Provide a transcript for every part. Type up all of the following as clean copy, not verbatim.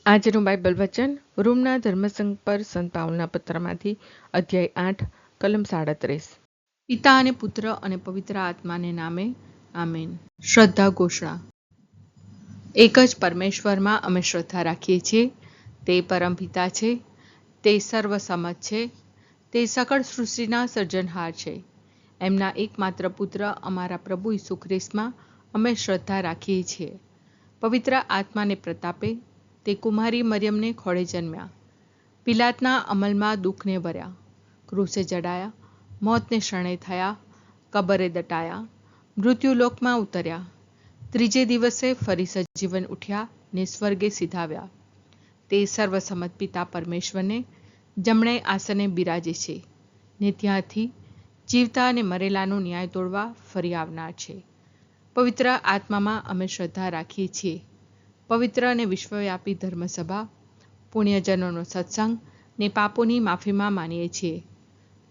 આજનું બાઇબલ વચન રૂમના ધર્મસંઘ પર સંત પાઉલના પત્રમાંથી અધ્યાય 8 કલમ 37. પિતા અને પુત્ર અને પવિત્ર આત્માને નામે આમેન. શ્રદ્ધા ઘોષણા. એક જ પરમેશ્વરમાં અમે શ્રદ્ધા રાખીએ છીએ. તે પરમપિતા છે, તે સર્વસમત છે, તે સકળ સૃષ્ટિના સર્જનહાર છે. એમના એકમાત્ર પુત્ર અમારા પ્રભુ ઈસુ ખ્રિસ્તમાં અમે શ્રદ્ધા રાખીએ છીએ. પવિત્ર આત્માને પ્રતાપે તે કુમારી મરિયમને ખોળે જન્મ્યા. પિલાતના અમલમાં દુઃખને વર્યા, ક્રૂસે જડાયા, મોતને શરણે થયા, કબરે દટાયા, મૃત્યુલોકમાં ઉતર્યા, ત્રીજે દિવસે ફરી સજીવન ઉઠ્યા ને સ્વર્ગે સીધાવ્યા. તે સર્વસમત પિતા પરમેશ્વરને જમણે આસને બિરાજે છે ને ત્યાંથી જીવતા અને મરેલાનો ન્યાય તોડવા ફરી આવનાર છે. પવિત્ર આત્મામાં અમે શ્રદ્ધા રાખીએ છીએ. પવિત્ર અને વિશ્વવ્યાપી ધર્મસભા, પુણ્યજનોનો સત્સંગ ને પાપોની માફીમાં માનીએ છીએ.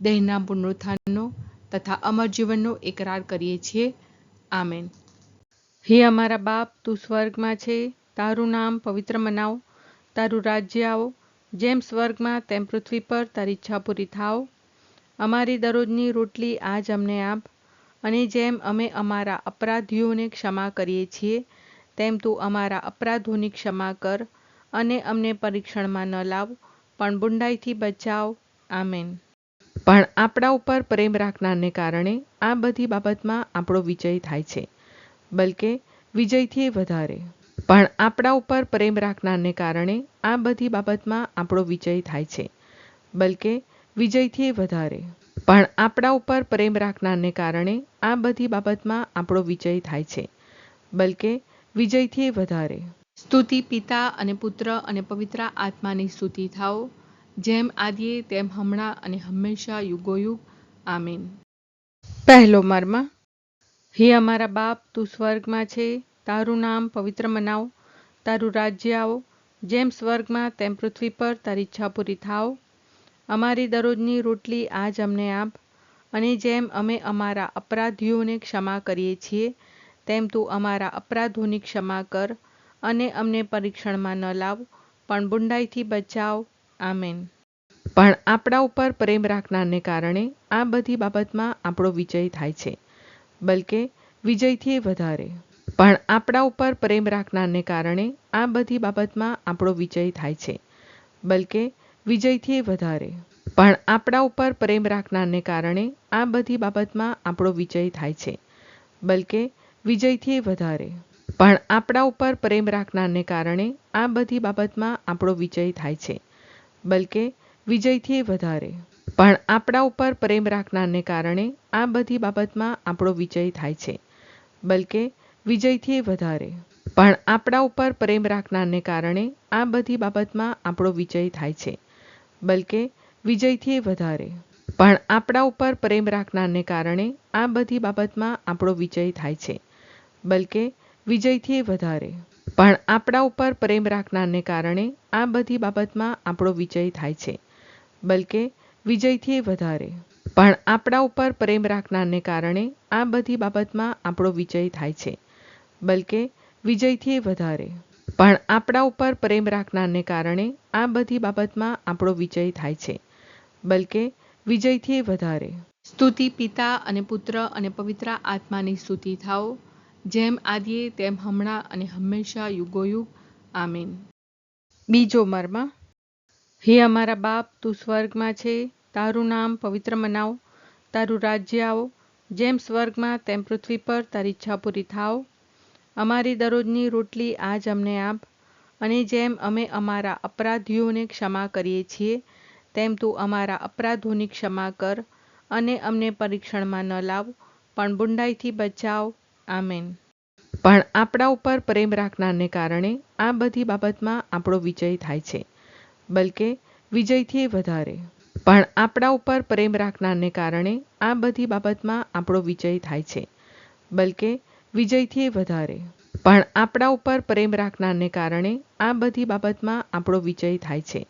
દેહના પુનરુત્થાનનો તથા અમર જીવનનો એકરાર કરીએ છીએ. આમેન. હે અમારા બાપ, તું સ્વર્ગમાં છે, તારું નામ પવિત્ર મનાવ, તારું રાજ્ય આવો, જેમ સ્વર્ગમાં તેમ પૃથ્વી પર તારી ઈચ્છા પૂરી થાવ. અમારી દરરોજની રોટલી આજ અમને આપ, અને જેમ અમે અમારા અપરાધીઓને ક્ષમા કરીએ છીએ તેમ તું અમારા અપરાધોની ક્ષમા કર, અને અમને પરીક્ષણમાં ન લાવ, પણ બુંડાઈથી બચાવ. આમેન. પણ આપણા ઉપર પ્રેમ રાખનારને કારણે આ બધી બાબતમાં આપણો વિજય થાય છે, બલકે વિજયથી વધારે. પણ આપણા ઉપર પ્રેમ રાખનારને કારણે આ બધી બાબતમાં આપણો વિજય થાય છે, બલકે વિજયથી વધારે. પણ આપણા ઉપર પ્રેમ રાખનારને કારણે આ બધી બાબતમાં આપણો વિજય થાય છે, બલકે વિજયથી વધારે. સ્તુતિ પિતા અને પુત્ર અને પવિત્ર આત્માની સ્તુતિ થાઓ, જેમ આદિએ તેમ હમણાં અને હંમેશા યુગોયુગ. આમીન. પહેલો મર્મ. હે અમારા બાપ, તું સ્વર્ગમાં છે, તારું નામ પવિત્ર મનાવ, તારું રાજ્ય આવો, જેમ સ્વર્ગમાં તેમ પૃથ્વી પર તારી ઈચ્છા પૂરી થાવ. અમારી દરરોજની રોટલી આજ અમને આપ, અને જેમ અમે અમારા અપરાધીઓને ક્ષમા કરીએ છીએ તેમ તું અમારા અપરાધોની ક્ષમા કર, અને અમને પરીક્ષણમાં ન લાવ, પણ બુંડાઈથી બચાવ. આમેન. પણ આપણા ઉપર પ્રેમ રાખનારને કારણે આ બધી બાબતમાં આપણો વિજય થાય છે, બલકે વિજયથી વધારે. પણ આપણા ઉપર પ્રેમ રાખનારને કારણે આ બધી બાબતમાં આપણો વિજય થાય છે, બલકે વિજયથી વધારે. પણ આપણા ઉપર પ્રેમ રાખનારને કારણે આ બધી બાબતમાં આપણો વિજય થાય છે, બલકે વિજયથી વધારે. પણ આપણા ઉપર પ્રેમ રાખનારને કારણે આ બધી બાબતમાં આપણો વિજય થાય છે, બલકે વિજયથી વધારે. પણ આપણા ઉપર પ્રેમ રાખનારને કારણે આ બધી બાબતમાં આપણો વિજય થાય છે, બલકે વિજયથી વધારે. પણ આપણા ઉપર પ્રેમ રાખનારને કારણે આ બધી બાબતમાં આપણો વિજય થાય છે, બલકે વિજયથી વધારે. પણ આપણા ઉપર પ્રેમ રાખનારને કારણે આ બધી બાબતમાં આપણો વિજય થાય છે, બલકે વિજયથી વધારે. પણ આપણા ઉપર પ્રેમ રાખનારને કારણે આ બધી બાબતમાં આપણો વિજય થાય છે, બલકે વિજયથી વધારે. પણ આપણા ઉપર પ્રેમ રાખનારને કારણે આ બધી બાબતમાં આપણો વિજય થાય છે, બલકે વિજયથી વધારે. પણ આપણા ઉપર પ્રેમ રાખનારને કારણે આ બધી બાબતમાં આપણો વિજય થાય છે, બલકે વિજયથી વધારે. સ્તુતિ પિતા અને પુત્ર અને પવિત્ર આત્માની સ્તુતિ થાઓ, જેમ આદિએ તેમ હમણાં અને હંમેશા યુગોયુગ. આમીન. બીજો મર્મ. હે અમારા બાપ, તું સ્વર્ગમાં છે, તારું નામ પવિત્ર મનાવ, તારું રાજ્ય આવો, જેમ સ્વર્ગમાં તેમ પૃથ્વી પર તારી ઈચ્છા પૂરી થાવ. અમારી દરરોજની રોટલી આજ અમને આપ, અને જેમ અમે અમારા અપરાધીઓને ક્ષમા કરીએ છીએ તેમ તું અમારા અપરાધોની ક્ષમા કર, અને અમને પરીક્ષણમાં ન લાવ, પણ બુંડાઈથી બચાવ. આમેન. પણ આપણા ઉપર પ્રેમ રાખનારને કારણે આ બધી બાબતમાં આપણો વિજય થાય છે, બલકે વિજયથી વધારે. પણ આપણા ઉપર પ્રેમ રાખનારને કારણે આ બધી બાબતમાં આપણો વિજય થાય છે, બલકે વિજયથી વધારે. પણ આપણા ઉપર પ્રેમ રાખનારને કારણે આ બધી બાબતમાં આપણો વિજય થાય છે,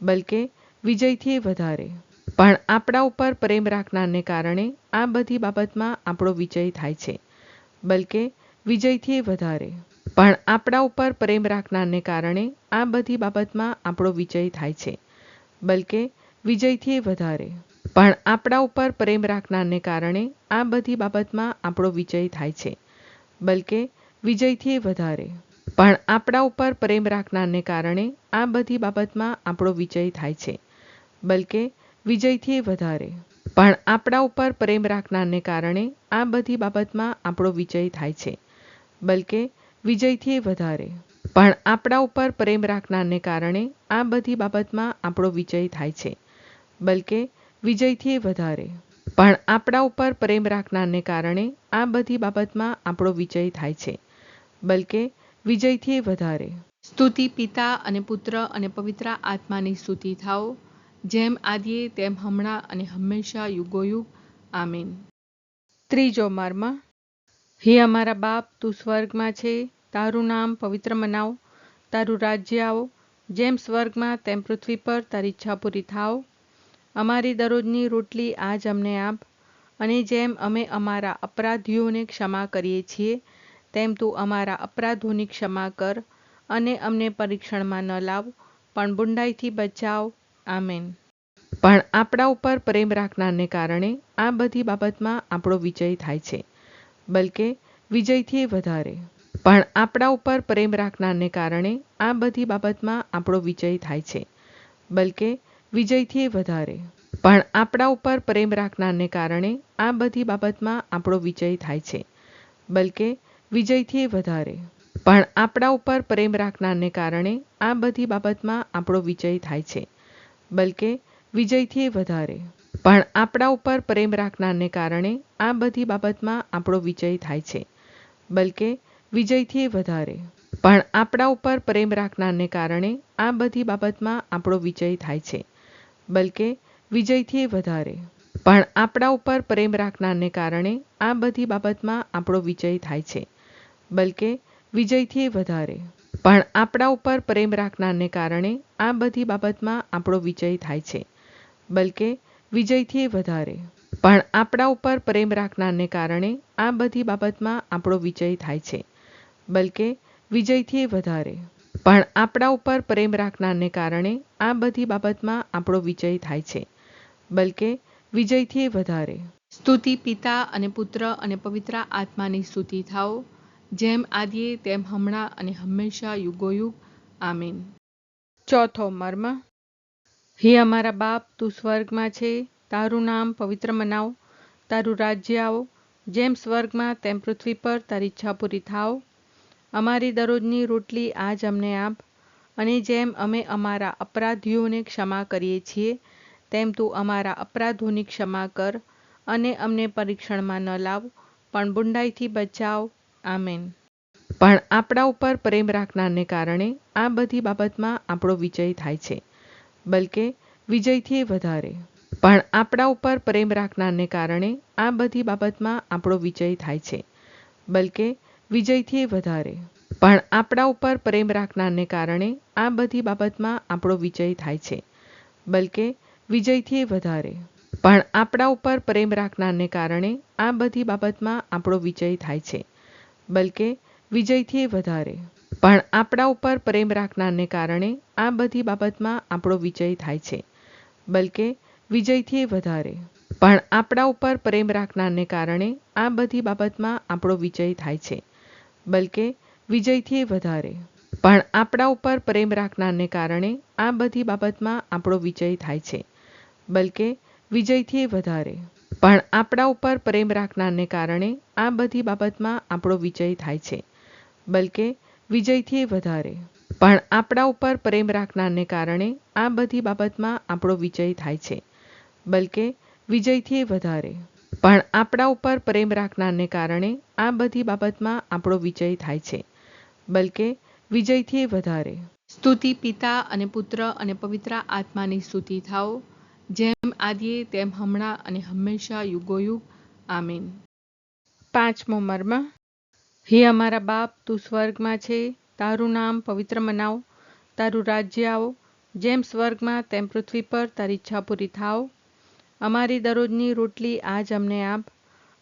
બલકે વિજયથી વધારે. પણ આપણા ઉપર પ્રેમ રાખનારને કારણે આ બધી બાબતમાં આપણો વિજય થાય છે, બલકે વિજયથી વધારે. પણ આપણા ઉપર પ્રેમ રાખનારને કારણે આ બધી બાબતમાં આપણો વિજય થાય છે, બલકે વિજયથી વધારે. પણ આપણા ઉપર પ્રેમ રાખનારને કારણે આ બધી બાબતમાં આપણો વિજય થાય છે, બલકે વિજયથી વધારે. પણ આપણા ઉપર પ્રેમ રાખનારને કારણે આ બધી બાબતમાં આપણો વિજય થાય છે, બલકે વિજયથી વધારે. પણ આપણા ઉપર પ્રેમ રાખનારને કારણે આ બધી બાબતમાં આપણો વિજય થાય છે, બલકે વિજયથી વધારે. પણ આપણા ઉપર પ્રેમ રાખનારને કારણે આ બધી બાબતમાં આપણો વિજય થાય છે, બલકે વિજયથી વધારે. પણ આપણા ઉપર પ્રેમ રાખનારને કારણે આ બધી બાબતમાં આપણો વિજય થાય છે, બલકે વિજયથી વધારે. સ્તુતિ પિતા અને પુત્ર અને પવિત્ર આત્માની સ્તુતિ થાઓ, જેમ આદિએ તેમ હમણાં અને હંમેશા યુગોયુગ. આમીન. ત્રીજો મર્મ. હે અમારા બાપ, તું સ્વર્ગમાં છે, તારું નામ પવિત્ર મનાવ, તારું રાજ્ય આવો, જેમ સ્વર્ગમાં તેમ પૃથ્વી પર તારી ઈચ્છા પૂરી થાવ. અમારી દરરોજની રોટલી આજ અમને આપ, અને જેમ અમે અમારા અપરાધીઓને ક્ષમા કરીએ છીએ, તેમ તું અમારા અપરાધોની ક્ષમા કર, અને અમને પરીક્ષણમાં ન લાવ, પણ બુંડાઈથી બચાવ. આમેન. પણ આપણા ઉપર પ્રેમ રાખનારને કારણે આ બધી બાબતમાં આપણો વિજય થાય છે, બલકે વિજયથી વધારે. પણ આપણા ઉપર પ્રેમ રાખનારને કારણે આ બધી બાબતમાં આપણો વિજય થાય છે, બલકે વિજયથી વધારે. પણ આપણા ઉપર પ્રેમ રાખનારને કારણે આ બધી બાબતમાં આપણો વિજય થાય છે, બલકે વિજયથી વધારે. પણ આપણા ઉપર પ્રેમ રાખનારને કારણે આ બધી બાબતમાં આપણો વિજય થાય છે, બલકે વિજયથી વધારે. પણ આપણા ઉપર પ્રેમ રાખનારને કારણે આ બધી બાબતમાં આપણો વિજય થાય છે, બલકે વિજયથી વધારે. પણ આપણા ઉપર પ્રેમ રાખનારને કારણે આ બધી બાબતમાં આપણો વિજય થાય છે, બલકે વિજયથી વધારે. પણ આપણા ઉપર પ્રેમ રાખનારને કારણે આ બધી બાબતમાં આપણો વિજય થાય છે, બલકે વિજયથી વધારે. પણ આપણા ઉપર પ્રેમ રાખનારને કારણે આ બધી બાબતમાં આપણો વિજય થાય છે, બલકે વિજયથી વધારે. પણ આપણા ઉપર પ્રેમ રાખનારને કારણે આ બધી બાબતમાં આપણો વિજય થાય છે, બલકે વિજયથી વધારે. પણ આપણા ઉપર પ્રેમ રાખનારને કારણે આ બધી બાબતમાં આપણો વિજય થાય છે, બલકે વિજયથી વધારે. સ્તુતિ પિતા અને પુત્ર અને પવિત્ર આત્માની સ્તુતિ થાઓ, જેમ આદિએ તેમ હમણાં અને હંમેશા યુગોયુગ. આમીન. ચોથો મર્મ. હે અમારા બાપ, તું સ્વર્ગમાં છે, તારું નામ પવિત્ર મનાવ, તારું રાજ્ય આવો, જેમ સ્વર્ગમાં તેમ પૃથ્વી પર તારી ઈચ્છા પૂરી થાવ. અમારી દરરોજની રોટલી આજ અમને આપ, અને જેમ અમે અમારા અપરાધીઓને ક્ષમા કરીએ છીએ, તેમ તું અમારા અપરાધોની ક્ષમા કર, અને અમને પરીક્ષણમાં ન લાવ, પણ બુંડાઈથી બચાવ. આમેન. પણ આપણા ઉપર પ્રેમ રાખનારને કારણે આ બધી બાબતમાં આપણો વિજય થાય છે, બલકે વિજયથી વધારે. પણ આપણા ઉપર પ્રેમ રાખનારને કારણે આ બધી બાબતમાં આપણો વિજય થાય છે, બલકે વિજયથી વધારે. પણ આપણા ઉપર પ્રેમ રાખનારને કારણે આ બધી બાબતમાં આપણો વિજય થાય છે, બલકે વિજયથી વધારે. પણ આપણા ઉપર પ્રેમ રાખનારને કારણે આ બધી બાબતમાં આપણો વિજય થાય છે, બલકે વિજયથી વધારે. પણ આપણા ઉપર પ્રેમ રાખનારને કારણે આ બધી બાબતમાં આપણો વિજય થાય છે, બલકે વિજયથી વધારે. પણ આપણા ઉપર પ્રેમ રાખનારને કારણે આ બધી બાબતમાં આપણો વિજય થાય છે, બલકે વિજયથી વધારે. પણ આપણા ઉપર પ્રેમ રાખનારને કારણે આ બધી બાબતમાં આપણો વિજય થાય છે, બલકે વિજયથી વધારે. પણ આપણા ઉપર પ્રેમ રાખનારને કારણે આ બધી બાબતમાં આપણો વિજય થાય છે, બલકે વિજયથી વધારે. પણ આપણા ઉપર પ્રેમ રાખનારને કારણે આ બધી બાબતમાં આપણો વિજય થાય છે, બલકે વિજયથી વધારે. પણ આપણા ઉપર પ્રેમ રાખનારને કારણે આ બધી બાબતમાં આપણો વિજય થાય છે, બલકે વિજયથી વધારે. સ્તુતિ પિતા અને પુત્ર અને પવિત્ર આત્માની સ્તુતિ થાઓ, જેમ આદિએ તેમ હમણાં અને હંમેશા યુગોયુગ. આમીન. પાંચમો મર્મ. હે અમારા બાપ, તું સ્વર્ગમાં છે, તારું નામ પવિત્ર મનાવ, તારું રાજ્ય આવો, જેમ સ્વર્ગમાં તેમ પૃથ્વી પર તારી ઈચ્છા પૂરી થાવ. અમારી દરરોજની રોટલી આજ અમને આપ,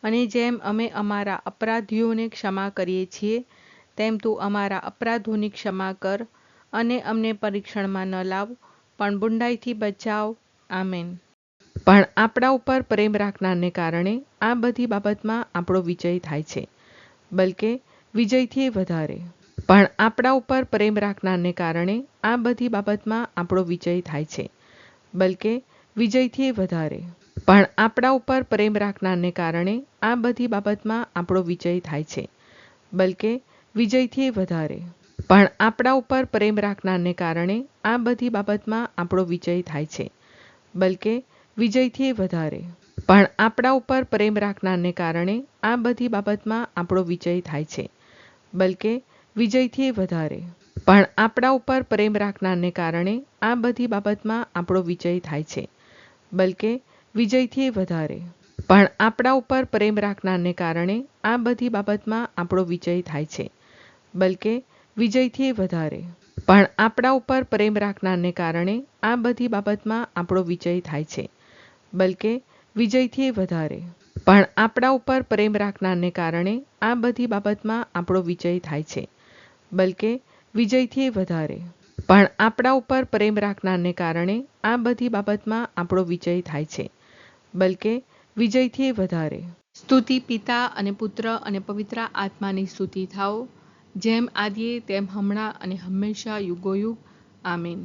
અને જેમ અમે અમારા અપરાધીઓને ક્ષમા કરીએ છીએ, તેમ તું અમારા અપરાધોની ક્ષમા કર અને અમને પરીક્ષણમાં ન લાવ, પણ બુંડાઈથી બચાવ. આમેન. પણ આપણા ઉપર પ્રેમ રાખનારને કારણે આ બધી બાબતમાં આપણો વિજય થાય છે, બલકે વિજયથી વધારે. પણ આપણા ઉપર પ્રેમ રાખનારને કારણે આ બધી બાબતમાં આપણો વિજય થાય છે, બલકે વિજયથી વધારે. પણ આપણા ઉપર પ્રેમ રાખનારને કારણે આ બધી બાબતમાં આપણો વિજય થાય છે, બલકે વિજયથી વધારે. પણ આપણા ઉપર પ્રેમ રાખનારને કારણે આ બધી બાબતમાં આપણો વિજય થાય છે, બલકે વિજયથી વધારે. પણ આપણા ઉપર પ્રેમ રાખનારને કારણે આ બધી બાબતમાં આપણો વિજય થાય છે, બલકે વિજયથી વધારે. પણ આપણા ઉપર પ્રેમ રાખનારને કારણે આ બધી બાબતમાં આપણો વિજય થાય છે, બલકે વિજયથી વધારે. પણ આપણા ઉપર પ્રેમ રાખનારને કારણે આ બધી બાબતમાં આપણો વિજય થાય છે, બલકે વિજયથી વધારે. પણ આપણા ઉપર પ્રેમ રાખનારને કારણે આ બધી બાબતમાં આપણો વિજય થાય છે, બલકે વિજયથી વધારે. પણ આપણા ઉપર પ્રેમ રાખનારને કારણે આ બધી બાબતમાં આપણો વિજય થાય છે, બલકે વિજયથી વધારે. પણ આપણા ઉપર પ્રેમ રાખનારને કારણે આ બધી બાબતમાં આપણો વિજય થાય છે, બલકે વિજયથી વધારે. સ્તુતિ પિતા અને પુત્ર અને પવિત્ર આત્માની સ્તુતિ થાઓ, જેમ આદિએ તેમ હમણાં અને હંમેશા યુગોયુગ. આમીન.